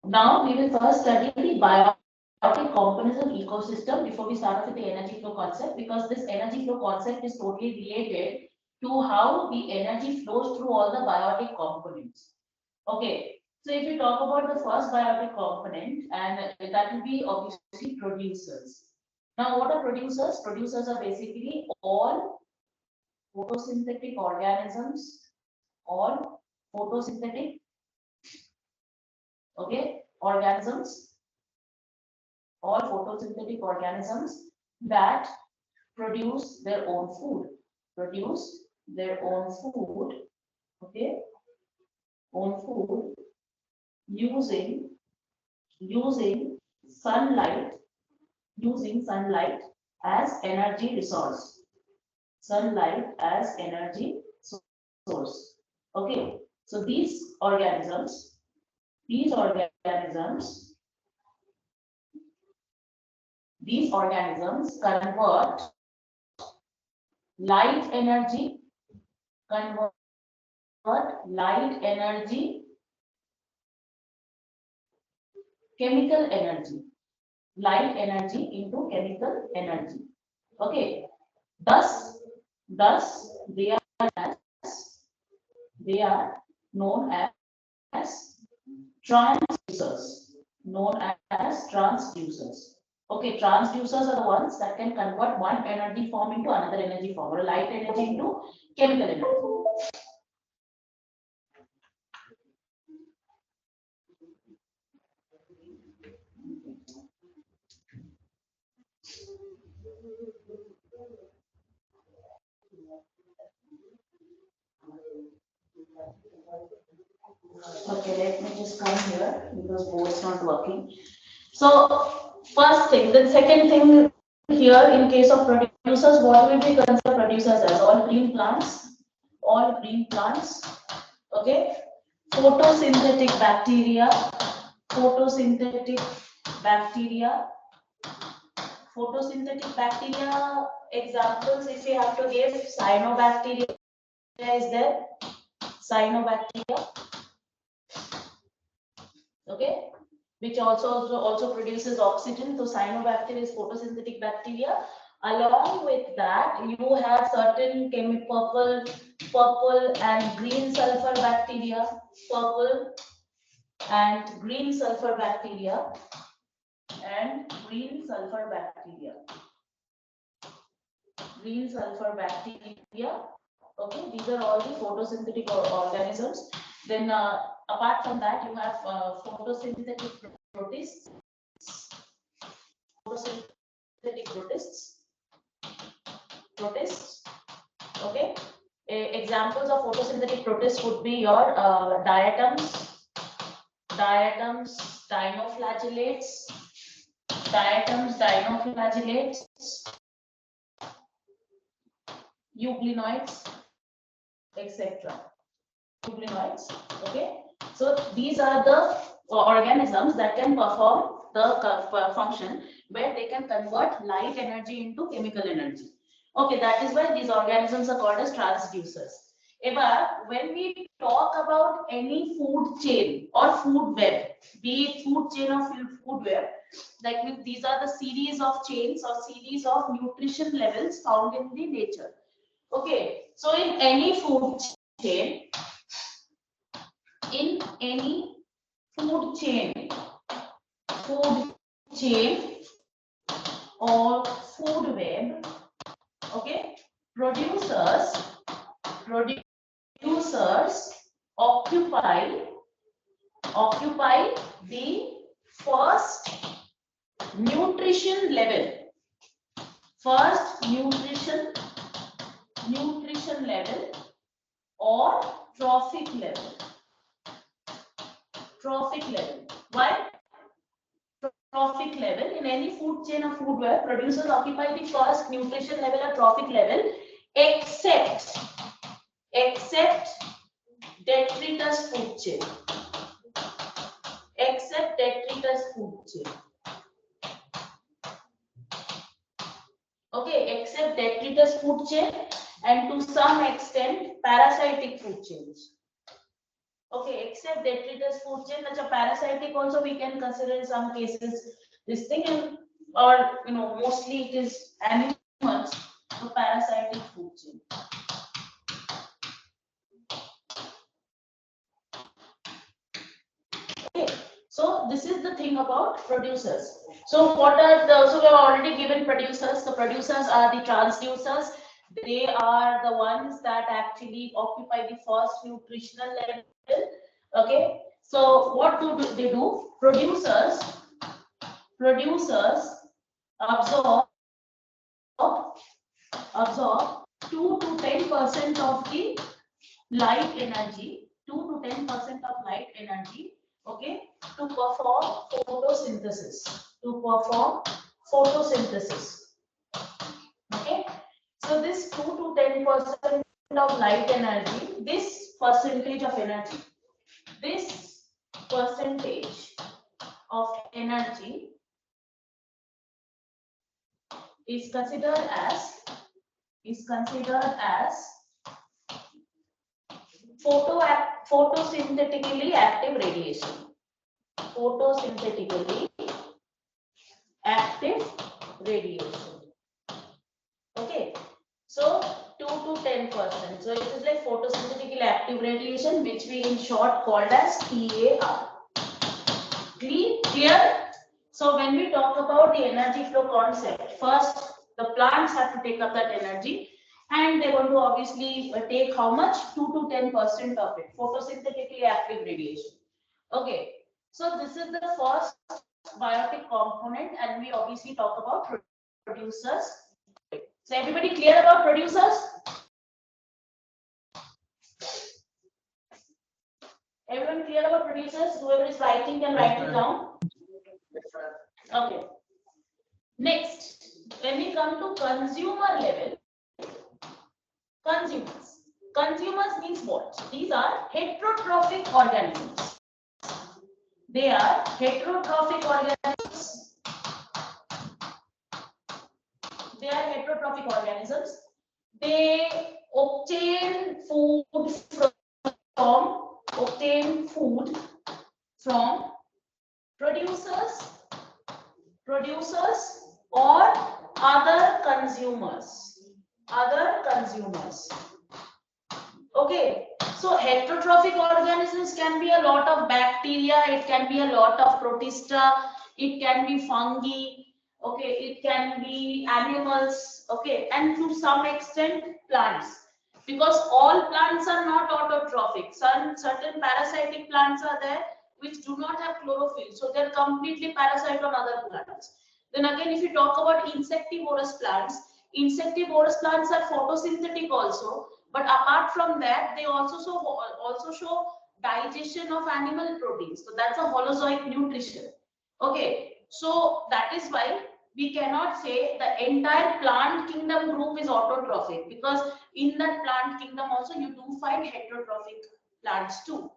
Now we will first study the biotic components of ecosystem before we start off with the energy flow concept, because this energy flow concept is totally related to how the energy flows through all the biotic components. Okay, so if we talk about the first biotic component, and that will be obviously producers. Now, what are producers? Producers are basically all photosynthetic organisms, all photosynthetic, okay, organisms, all photosynthetic organisms that produce their own food, okay, own food using using sunlight, using sunlight as energy resource, sunlight as energy source. Okay, so these organisms, these organisms convert light energy, convert light energy, chemical energy, light energy into chemical energy. Okay, thus, thus they are known as transducers, known as transducers. Okay, transducers are the ones that can convert one energy form into another energy form, or light energy into chemical energy. Okay, let me just come here because board's not working. So first thing, the second thing here in case of producers, what will we consider producers as? All green plants, all green plants. Okay, photosynthetic bacteria, photosynthetic bacteria, photosynthetic bacteria. Examples, if you have to give, cyanobacteria is there, cyanobacteria. Okay, which also produces oxygen. So cyanobacteria is photosynthetic bacteria. Along with that, you have certain purple and green sulfur bacteria, purple and green sulfur bacteria, and green sulfur bacteria, green sulfur bacteria. Okay, these are all the photosynthetic organisms. Then apart from that, you have photosynthetic protists, photosynthetic protists. Okay, examples of photosynthetic protists would be your diatoms, dinoflagellates, euglenoids, etc. Euglenoids. Okay, so these are the organisms that can perform the function where they can convert light energy into chemical energy. Okay, that is why these organisms are called as transducers. Eva, when we talk about any food chain or food web, be it food chain or food web, like these are the series of chains or series of nutrition levels found in the nature. Okay, so in any food chain, in any food chain, food chain or food web, okay, producers occupy the first nutrition level, first nutrition level or trophic level. Trophic level. Why? Trophic level. In any food chain or food web, producers occupy the first nutrition level or trophic level, except detritus food chain. Except detritus food chain. Okay, except detritus food chain and to some extent parasitic food chains. Okay, except detritus food chain, that's a parasitic also we can consider in some cases this thing, and or mostly it is animals, so parasitic food chain. Okay, so this is the thing about producers. So what are the, so we have already given producers. The producers are the transducers. They are the ones that actually occupy the first nutritional level. Okay, so what do they do? Producers absorb 2 to 10% of the light energy, 2 to 10% of light energy, okay, to perform photosynthesis, okay. So this 2 to 10% of light energy, this percentage of energy is considered as photosynthetically active radiation. Photosynthetically active radiation. Okay. So 2 to 10%. So it is like photosynthetically active radiation, which we in short called as PAR. Clear? So when we talk about the energy flow concept, first the plants have to take up that energy, and they're going to obviously take how much? 2 to 10% of it, photosynthetically active radiation. Okay, so this is the first biotic component, and we obviously talk about producers. So everybody clear about producers? Everyone clear about producers? Whoever is writing can write it down. Okay. Next, when we come to consumer level, consumers means what? These are heterotrophic organisms. They are heterotrophic organisms. They obtain food from producers or other consumers. Okay, so heterotrophic organisms can be a lot of bacteria, it can be a lot of protista, it can be fungi, okay, it can be animals, okay, and to some extent plants. Because all plants are not autotrophic. Certain parasitic plants are there which do not have chlorophyll, so they're completely parasite on other plants. Then again, if you talk about insectivorous plants are photosynthetic also, but apart from that, they also show digestion of animal proteins. So that's a holozoic nutrition. Okay, so that is why we cannot say the entire plant kingdom group is autotrophic, because in that plant kingdom also you do find heterotrophic plants too.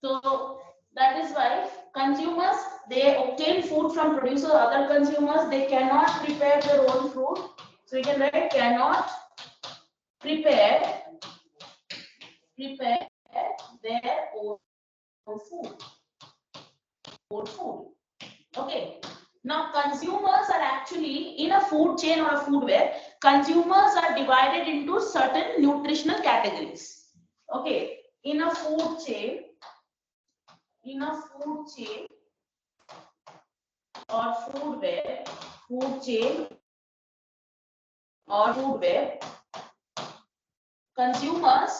So that is why consumers, they obtain food from producer, other consumers, they cannot prepare their own food. So you can write cannot prepare their own food. Okay. Now consumers are actually in a food chain or a food web. Consumers are divided into certain nutritional categories. Okay. In a food chain or food web, consumers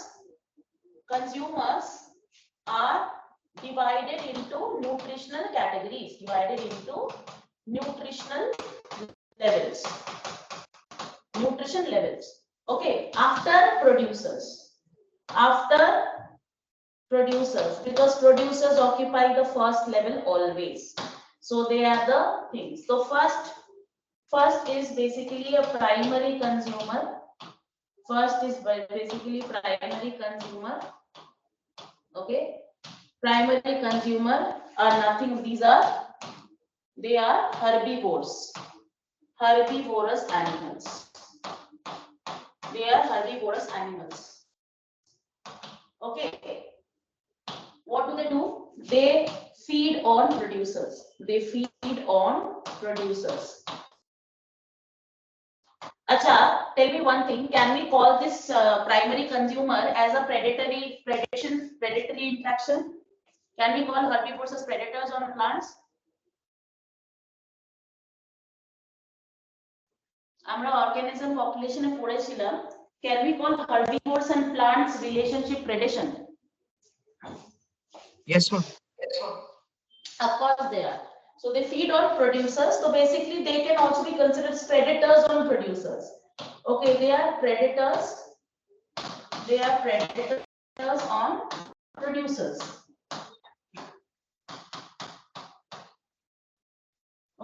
are divided into nutritional categories, nutrition levels. Okay, after producers, because producers occupy the first level always. So they are the things. So first is basically a primary consumer. Okay, primary consumer are nothing. They are herbivores, herbivorous animals. Okay. what do? They feed on producers. They feed on producers. Acha, tell me one thing. Can we call this primary consumer as a predatory interaction? Can we call herbivores as predators on plants? আমরা organism population এ পড়েছিলাম, can we call herbivores and plants relationship predation? Yes, ma'am. Of course they are. So they feed on producers, so basically they can also be considered predators on producers. Okay, they are predators on producers.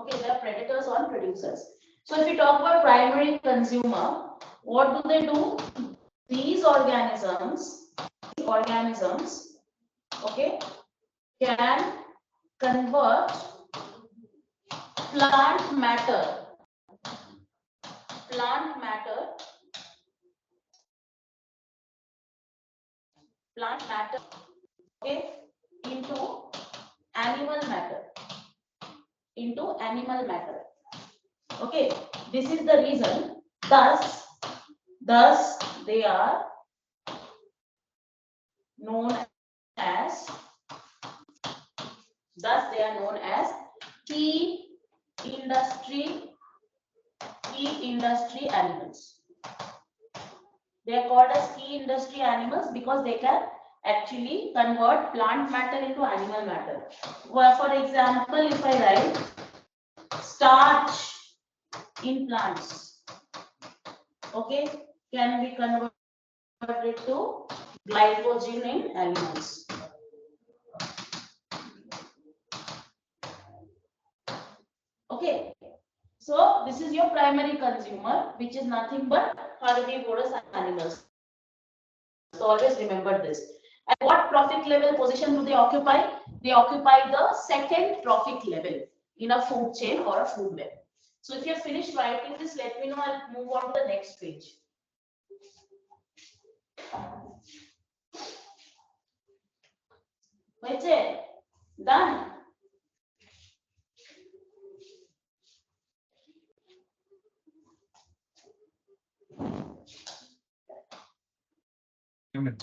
Okay, they are predators on producers. So if we talk about primary consumer, what do? These organisms, okay, can convert plant matter, okay, into animal matter. Okay, this is the reason. Thus they are known as key industry animals. They are called as key industry animals because they can actually convert plant matter into animal matter. Well, for example, if I write starch in plants, okay, can be converted to glycogen in animals. Okay, so this is your primary consumer, which is nothing but herbivorous animals. So always remember this. At what trophic level position do they occupy? They occupy the second trophic level in a food chain or a food web. So if you're finished writing this, let me know. I'll move on to the next page. Wait it. Done. Amen.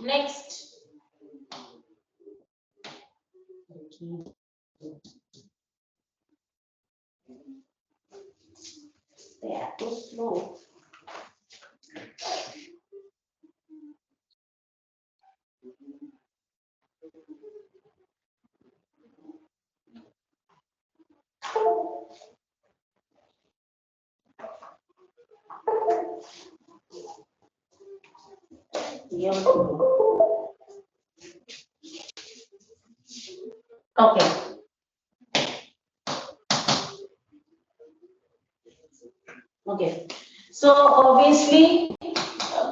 Next. They are too slow. Okay. Okay. So obviously,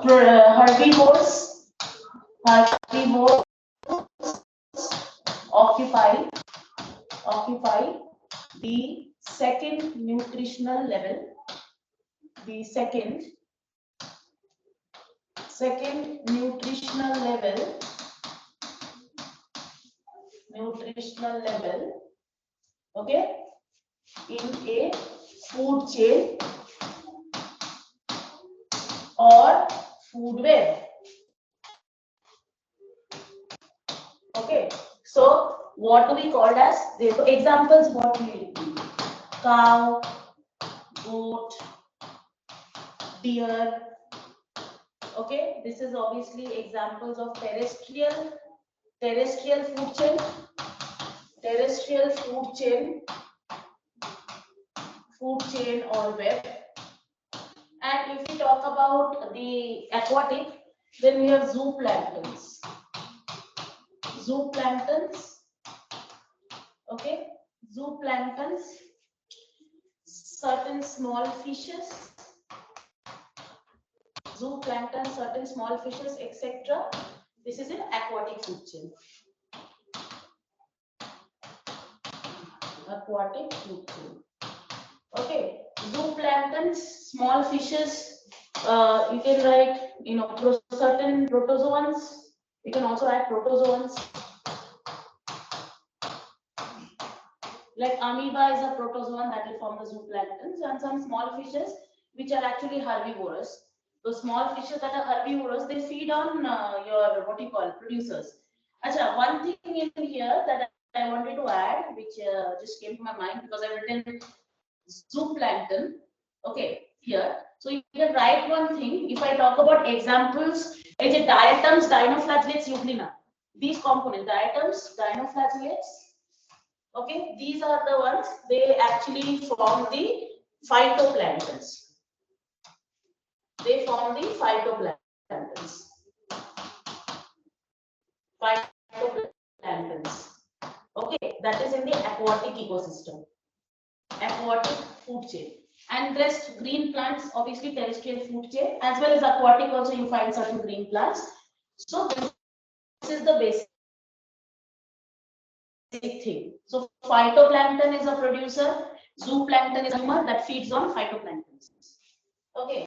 herbivores occupy the second nutritional level. The second nutritional level, okay, in a food chain or food web. Okay, so what do we call as the examples? What we need? Cow, goat, deer. Okay, this is obviously examples of terrestrial food chain, or web. And if we talk about the aquatic, then we have zooplanktons. Okay, zooplanktons, certain small fishes, etc. This is an aquatic food chain. Okay, zooplanktons, small fishes, You can write, certain protozoans. You can also add protozoans. Like amoeba is a protozoan that will form the zooplanktons, and some small fishes which are actually herbivorous. Those small fishes that are herbivorous, they feed on your what you call producers. Acha, one thing in here that I wanted to add, which just came to my mind because I've written zooplankton. Okay, here. So you can write one thing. If I talk about examples, it's a diatoms, dinoflagellates, euglena. These components, diatoms, dinoflagellates. Okay, these are the ones, they actually form the phytoplanktons. They form the phytoplanktons. Phytoplanktons. Okay, that is in the aquatic ecosystem, aquatic food chain. And rest green plants, obviously terrestrial food chain, as well as aquatic also you find certain green plants. So this is the basic thing. So phytoplankton is a producer, zooplankton is a consumer that feeds on phytoplanktons. Okay.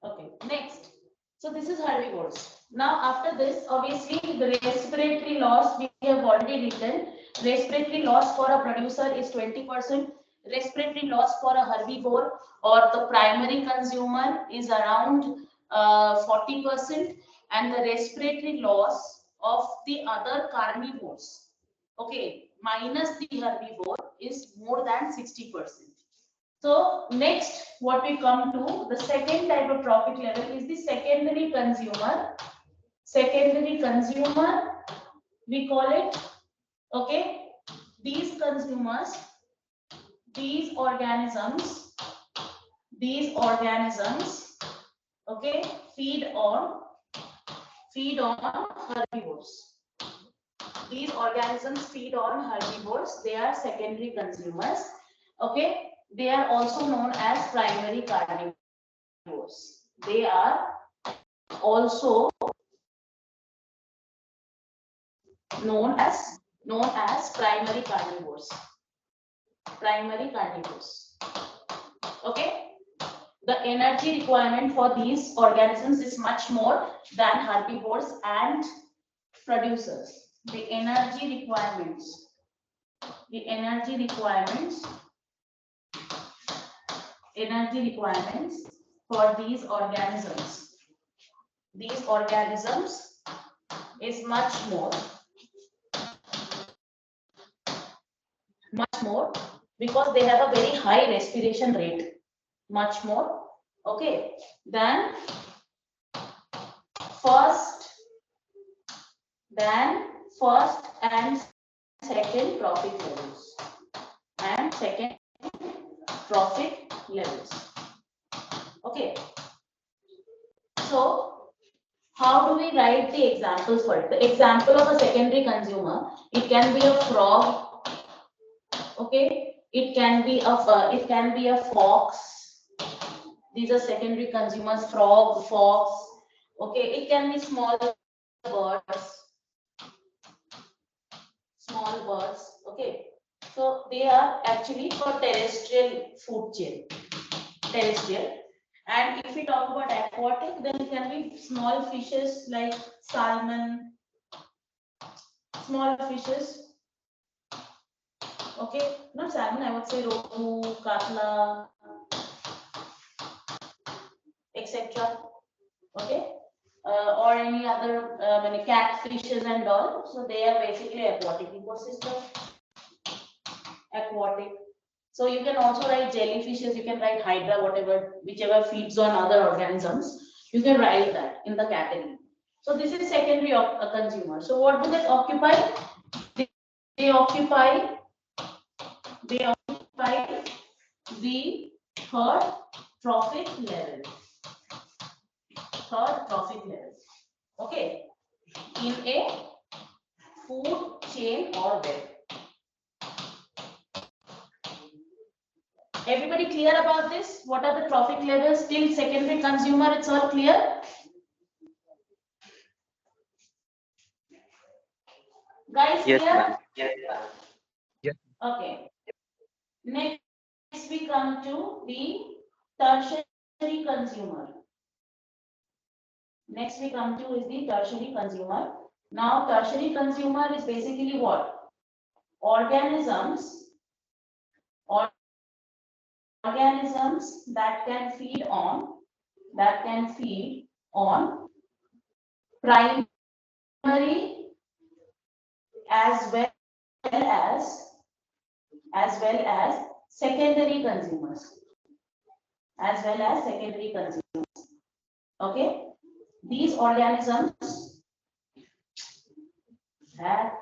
Okay. Next. So this is herbivores. Now after this, obviously the respiratory loss we have already written. Respiratory loss for a producer is 20%. Respiratory loss for a herbivore or the primary consumer is around 40%, and the respiratory loss of the other carnivores, okay, minus the herbivore, is more than 60%. So next, what we come to, the second type of trophic level is the secondary consumer. Secondary consumer, we call it, okay, these consumers, these organisms, okay, feed on herbivores. These organisms feed on herbivores. They are secondary consumers. Okay, they are also known as primary carnivores. They are also known as primary carnivores. Primary carnivores. Okay. The energy requirement for these organisms is much more than herbivores and producers. The energy requirements for these organisms is much more because they have a very high respiration rate, much more, okay, than first and second trophic levels. Okay, so how do we write the examples for it? The example of a secondary consumer, it can be a frog, okay, it can be a fox. These are secondary consumers, frog, fox, okay, it can be small birds, okay. So they are actually for terrestrial food chain, terrestrial. And if we talk about aquatic, then it can be small fishes like salmon, small fishes, okay, not salmon, I would say rohu, katla, etc. Okay, or any other many catfishes and all. So they are basically aquatic ecosystem. Aquatic. So you can also write jellyfishes, you can write hydra, whatever, whichever feeds on other organisms, you can write that in the category. So this is secondary consumer. So what do they occupy? They occupy the third trophic level. Okay, in a food chain or web. Everybody clear about this? What are the trophic levels till secondary consumer? It's all clear? Guys, Yes, clear? ma'am. Okay. Next Next we come to the tertiary consumer. Next we come to is the tertiary consumer. Now tertiary consumer is basically what? Organisms that can feed on primary as well as secondary consumers. Okay, these organisms that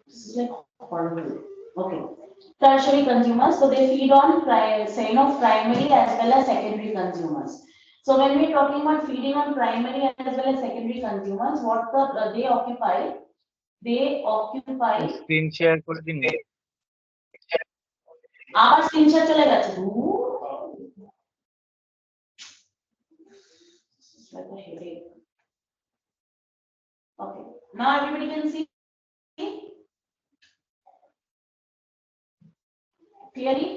this is like horrible. Okay. Tertiary consumers, so they feed on primary as well as secondary consumers. So when we're talking about feeding on primary as well as secondary consumers, what they occupy? They occupy. Screen share করে দিন। আবার screen share চলে গেছে। Like a headache. Okay. Now everybody can see clearly.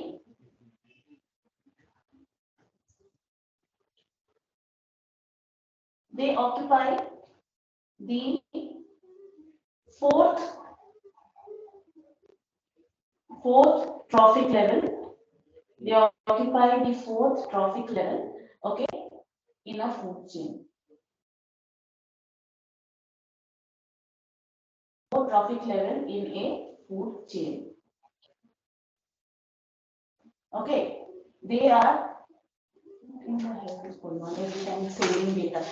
They occupy the fourth trophic level. They occupy the fourth trophic level, okay, in a food chain. Fourth trophic level in a food chain. Okay, they are. What the hell is going on? Every time saving data.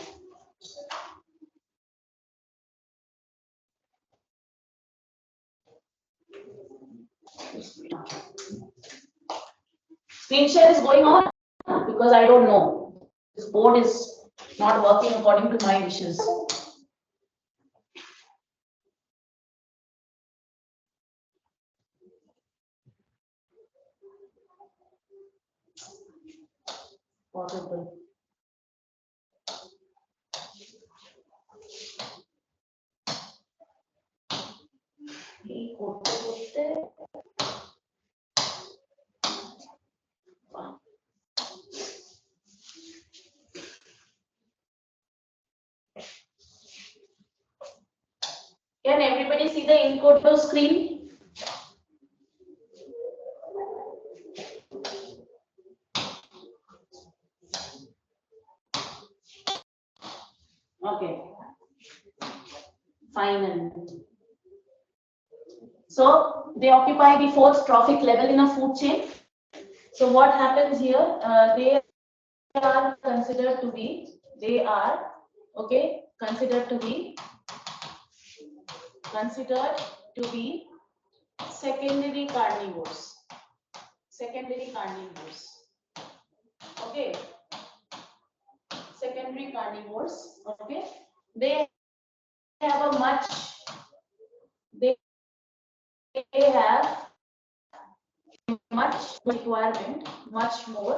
Screen share is going on because I don't know. This board is not working according to my wishes. Possible. Can everybody see the encoder screen? Okay. Fine. So they occupy the fourth trophic level in a food chain. So what happens here? They are considered to be. They are considered to be secondary carnivores. Okay. Secondary carnivores. Okay. They have a much. They have much requirement, much more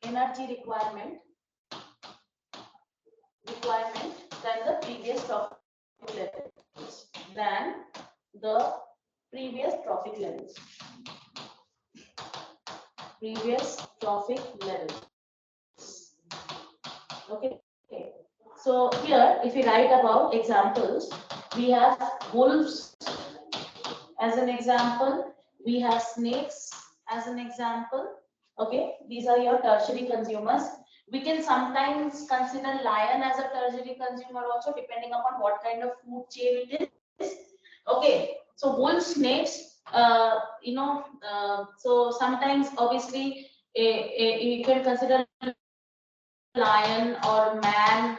energy requirement than the previous trophic levels. Okay. So here, if we write about examples, we have wolves as an example. We have snakes as an example. Okay, these are your tertiary consumers. We can sometimes consider lion as a tertiary consumer also, depending upon what kind of food chain it is. Okay, so wolves, snakes, so sometimes obviously you can consider lion or man,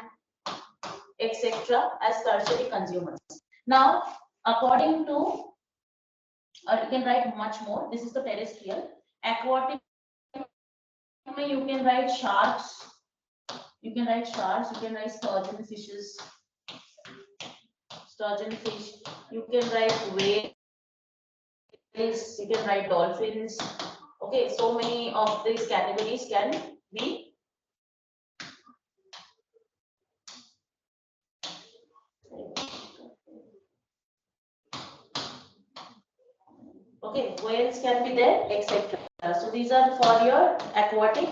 etc., as tertiary consumers. Now, according to, or you can write much more. This is the terrestrial, aquatic you can write sharks. You can write sharks. You can write sturgeon fishes. Sturgeon fish. You can write whales. You can write dolphins. Okay, so many of these categories can be. Okay, whales can be there, etc. So these are for your aquatic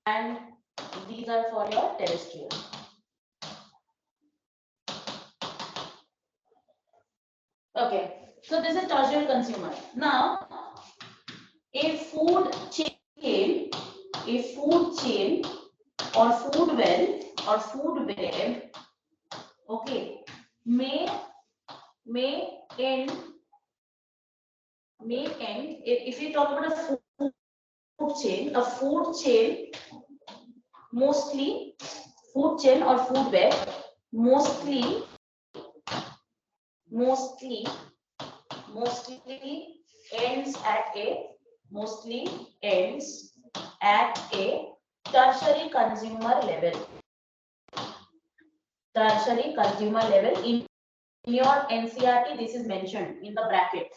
and these are for your terrestrial. Okay, so this is tertiary consumer. Now, a food chain or food well or food web, okay, may end if we talk about a food chain mostly food chain or food web mostly ends at a tertiary consumer level. In your NCERT, this is mentioned in the bracket.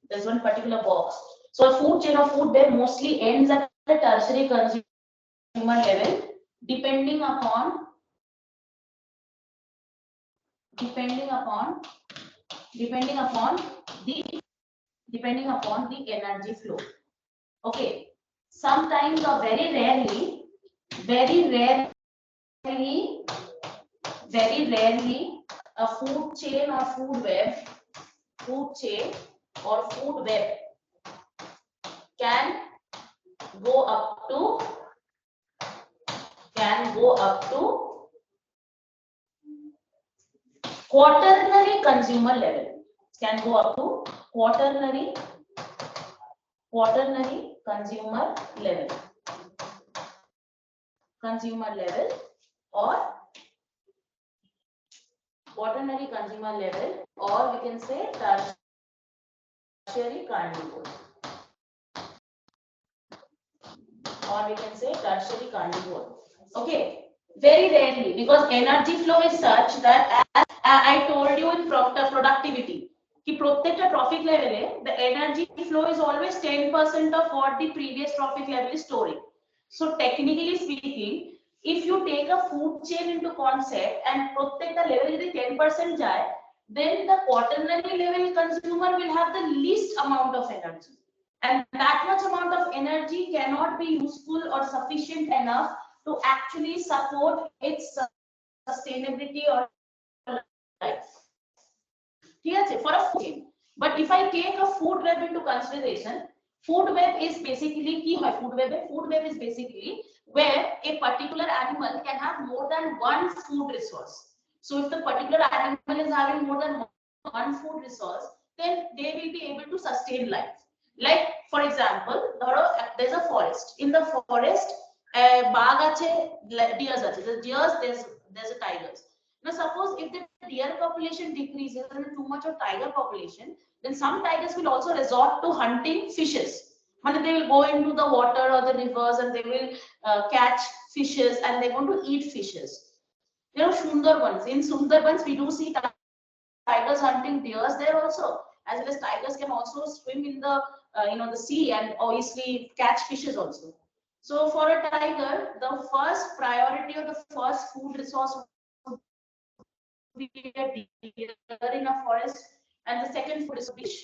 There's one particular box. So a food chain or food web mostly ends at the tertiary consumer level, depending upon the energy flow. Okay, sometimes or very rarely a food chain or food web can go up to quaternary consumer level. Can go up to quaternary consumer level or quaternary consumer level, or we can say tertiary carnivore, Okay, very rarely, because energy flow is such that as I told you in productivity, कि प्रत्येकটা trophic level the energy flow is always 10% of what the previous trophic level is storing. So technically speaking, if you take a food chain into concept and प्रत्येकটা level যদি 10% যায়, then the quaternary level consumer will have the least amount of energy, and that much amount of energy cannot be useful or sufficient enough to actually support its sustainability or life. For a food chain. But if I take a food web into consideration, food web is basically food web is basically where a particular animal can have more than one food resource. So if the particular animal is having more than one food resource, then they will be able to sustain life. Like for example, there's a forest. In the forest, বাঘ আছে, deers আছে. The deers, there's a tigers. Now suppose if the deer population decreases and too much of tiger population, then some tigers will also resort to hunting fishes. And they will go into the water or the rivers and they will catch fishes and they want to eat fishes. You know, Sundarbans. In Sundarbans, we do see tigers hunting deers there also, as well as tigers can also swim in the the sea and obviously catch fishes also. So for a tiger, the first priority or the first food resource would be a deer in a forest, and the second food is fish.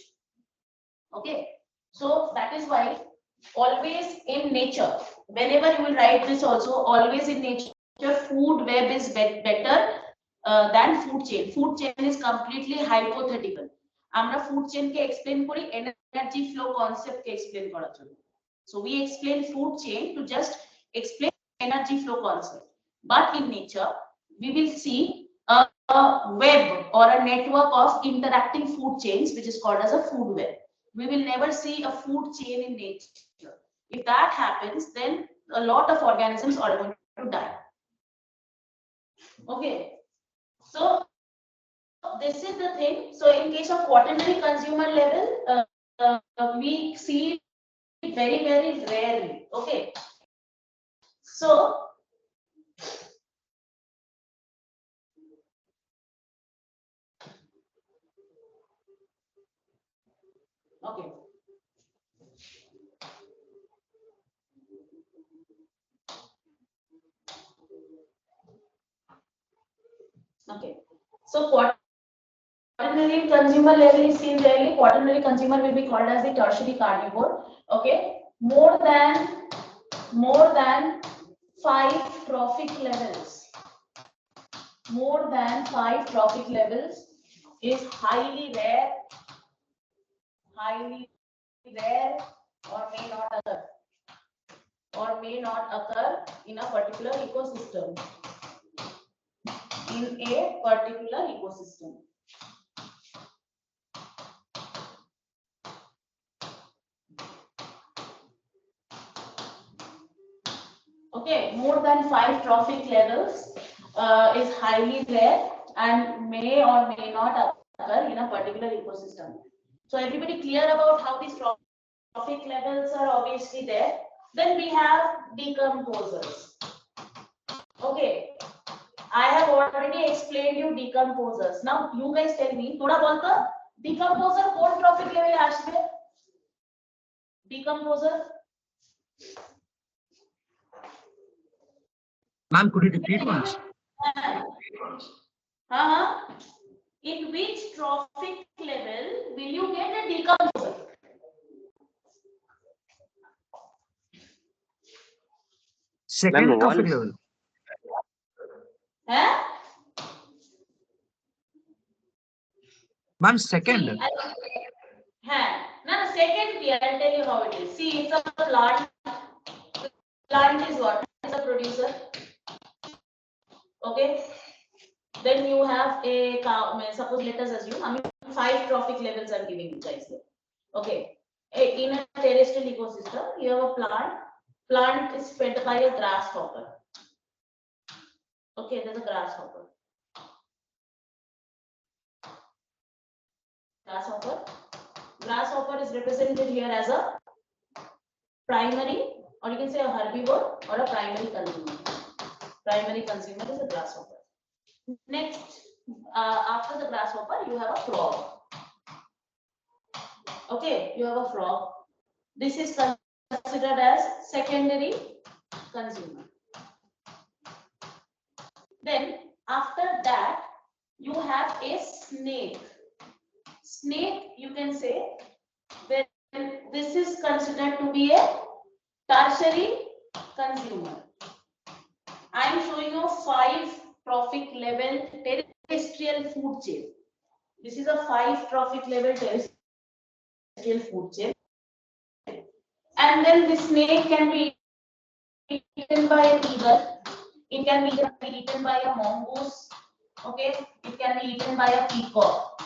Okay, so that is why always in nature, whenever you will write this also, always in nature, food web is better than food chain. Food chain is completely hypothetical. আমরা food chain কে explain করি energy flow concept কে explain করার জন্য. So we explain food chain to just explain energy flow concept. But in nature, we will see a web or a network of interacting food chains, which is called as a food web. We will never see a food chain in nature. If that happens, then a lot of organisms are going to die. Okay, so this is the thing. So in case of quaternary consumer level, we see very rarely. Okay, so okay. Okay. So quaternary consumer level is seen rarely. Quaternary consumer will be called as the tertiary carnivore. Okay. More than 5 trophic levels. More than 5 trophic levels is highly rare or may not occur in a particular ecosystem. Okay, more than 5 trophic levels is highly rare and may or may not occur in a particular ecosystem. So everybody clear about how these trophic levels are obviously there. Then we have decomposers. Okay, I have already explained you decomposers. Now you guys tell me, thoda bolta decomposer কোন trophic level এ আসবে? Decomposer. Ma'am, could you repeat once? In which trophic level will you get a decomposer? Second trophic level. Ma'am, second. No, second, I'll tell you how it is. See, it's a plant. Plant is what? It's a producer. Okay. Then you have a cow. Suppose let us assume, I mean, 5 trophic levels I'm giving you guys here. Okay. In a terrestrial ecosystem, you have a plant. Plant is fed by a grasshopper. Okay, there's a grasshopper. Grasshopper is represented here as a primary, or you can say a herbivore or a primary consumer. Primary consumer is a grasshopper. Next, after the grasshopper, you have a frog. Okay, you have a frog. This is considered as secondary consumer. Then, after that, you have a snake. Snake, you can say, then this is considered to be a tertiary consumer. I am showing you 5 trophic level terrestrial food chain. This is a 5 trophic level terrestrial food chain. And then the snake can be eaten by an eagle. It can be eaten by a mongoose. Okay, it can be eaten by a peacock.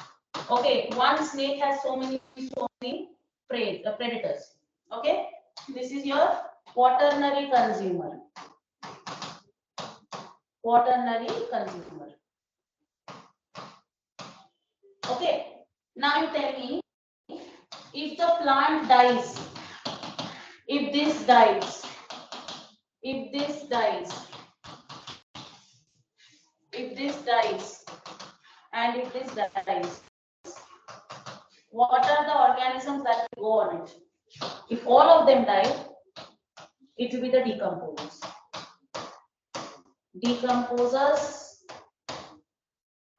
Okay, one snake has so many predators. Okay, this is your quaternary consumer. Quaternary consumer. Okay, now you tell me, if the plant dies, if this dies, if this dies, if this dies, and if this dies, what are the organisms that will go on it? If all of them die, it will be the decomposers. Decomposers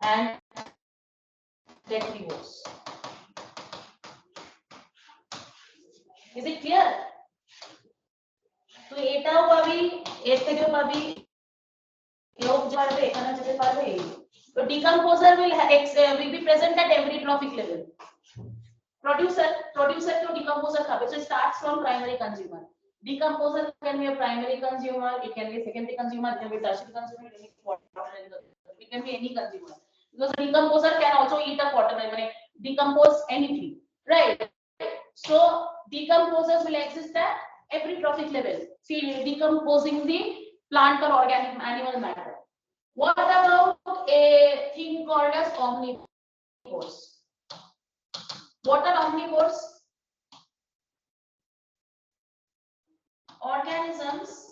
and detrivores. Is it clear? So এটাও পাবি, এর থেকেও পাবি, এও যাবে, এখানে যেতে পারবে। So decomposer will be present at every trophic level. Producer to decomposer খাবে. So it starts from primary consumer. Decomposer can be a primary consumer, it can be a secondary consumer, it can be a tertiary consumer, it can be any consumer. Because a decomposer can also eat a quaternary, decompose anything, right? So decomposers will exist at every trophic level. See, decomposing the plant or organic animal matter. What about a thing called as omnivores? What are omnivores? organisms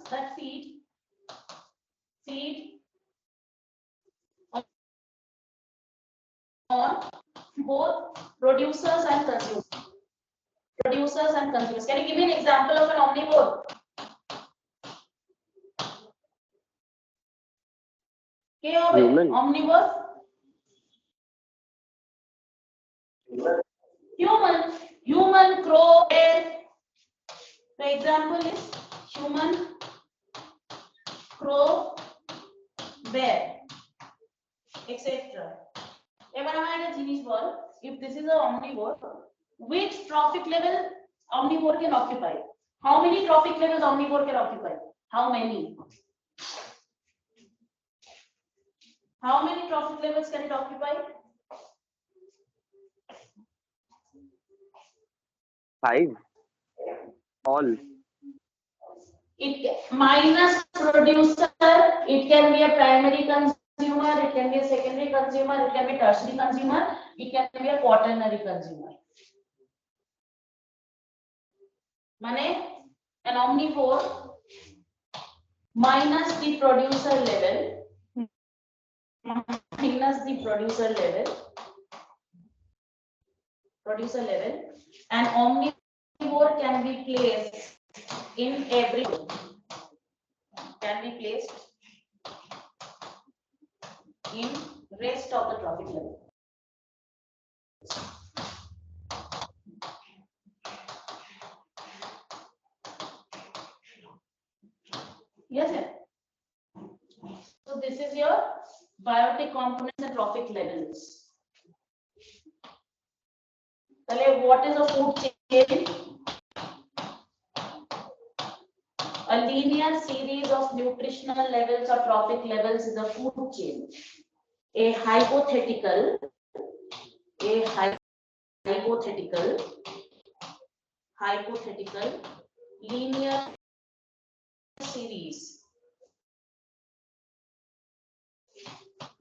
that feed on both producers and consumers. Can you give me an example of an omnivore? Human. Omnivore. Human, crow, bear. The example is human, crow, bear, etc. Ever had a genius ball? If this is an omnivore, which trophic level omnivore can occupy? How many trophic levels omnivore can occupy? How many? How many trophic levels can it occupy? 5. All. It minus producer, it can be a primary consumer, it can be a secondary consumer, it can be tertiary consumer, it can be a quaternary consumer. Mane, an omnivore minus the producer level, and omnivore can be placed in every in rest of the trophic level. Yes, sir. So this is your biotic components and trophic levels. What is a food chain? A linear series of nutritional levels or trophic levels is a food chain. A hypothetical linear series.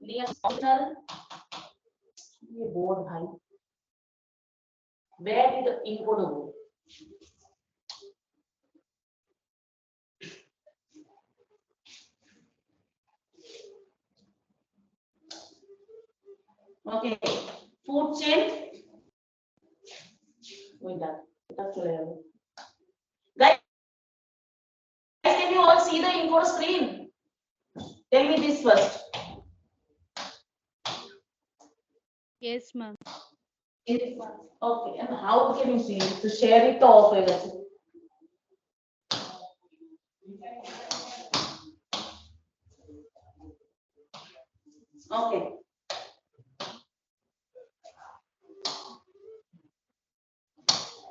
ये board भाई, where did the encode go? Okay, food chain. Guys, can you all see the encode screen? Tell me this first. Yes, ma'am. Okay, and how can you see it? To share it off. Okay.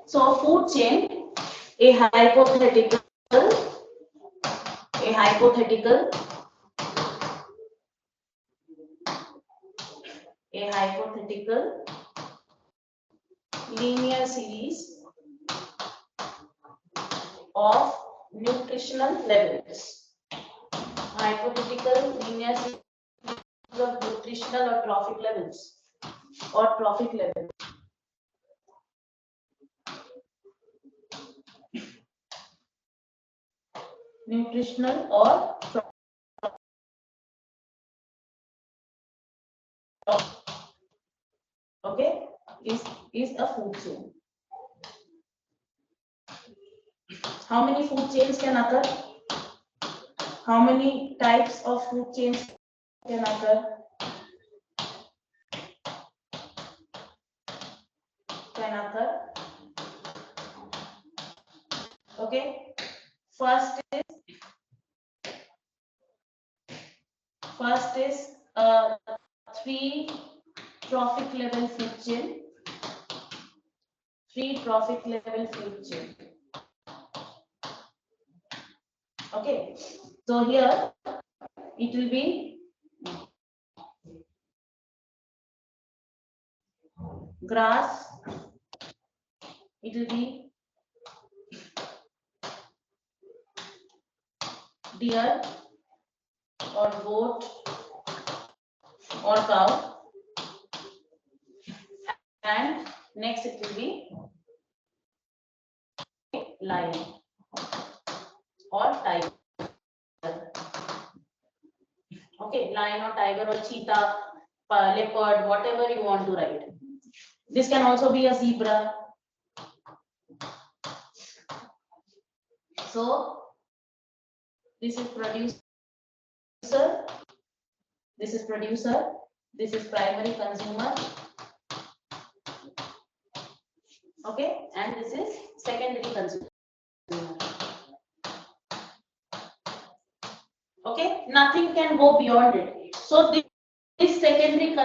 So food chain, a hypothetical linear series of nutritional levels. Hypothetical linear series of nutritional or trophic levels. Nutritional or okay, is a food chain. How many food chains can occur? How many types of food chains can occur? Okay. First is 3 trophic level food chain. 3 trophic level food chain. Okay. So here it will be grass. It will be deer or goat or cow, and next it will be lion or tiger. Okay, lion or tiger or cheetah, leopard, whatever you want to write. This can also be a zebra. So this is producer, this is producer, this is primary consumer. Okay, and this is secondary consumer. Okay, nothing can go beyond it. So this secondary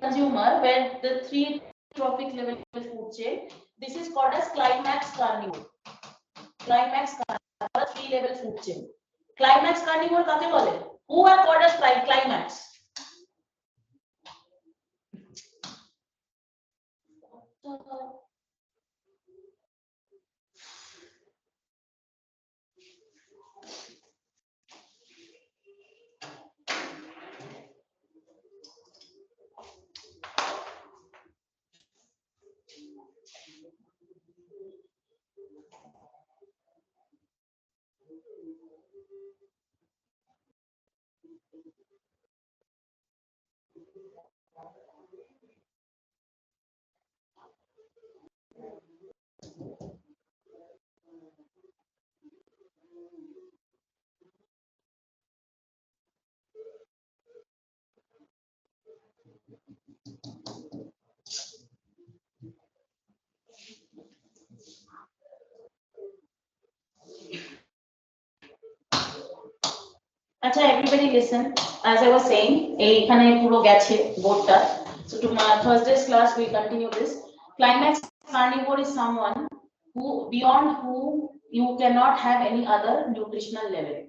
consumer, where the three trophic level food chain, this is called as climax carnivore. Climax carnivore, three level food chain. Climax carnivore কাকে বলে? Who are called as climax? আচ্ছা, everybody listen. As I was saying, এইখানে পুরো গেছে বোর্ডটা. So tomorrow Thursday's class we continue this. Climax carnivore is someone who beyond who you cannot have any other nutritional level.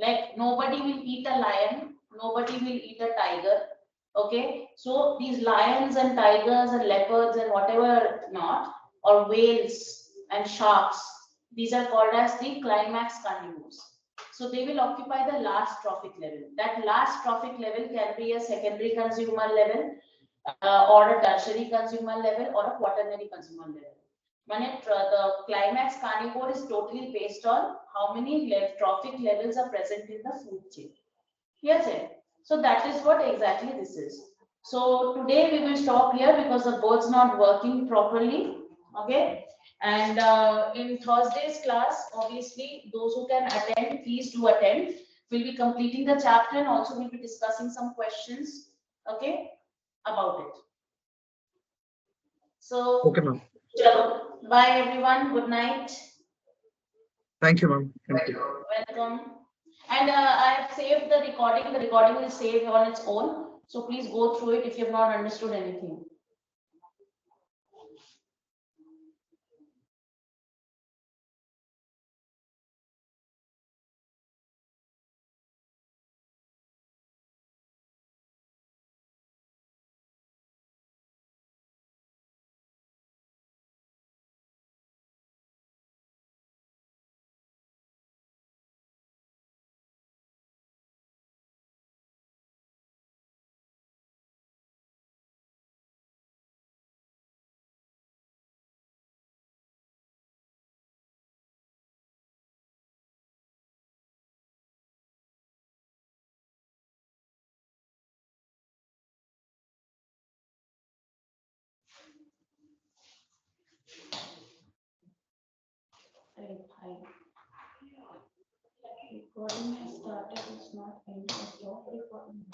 Like nobody will eat a lion, nobody will eat a tiger. Okay, so these lions and tigers and leopards and whatever not, or whales and sharks, these are called as the climax carnivores. So they will occupy the last trophic level. That last trophic level can be a secondary consumer level, or a tertiary consumer level, or a quaternary consumer level. The climax carnivore is totally based on how many trophic levels are present in the food chain. Yes, so that is what exactly this is. So today we will stop here because the board's not working properly. Okay, and in Thursday's class, obviously those who can attend, please do attend. We'll be completing the chapter and also we'll be discussing some questions, okay, about it. So Okay, ma'am. bye everyone, good night. Thank you, ma'am. Thank you. Welcome. And I have saved the recording. The recording will save on its own. So please go through it if you have not understood anything. Recording has started, it's not ending. Stop recording.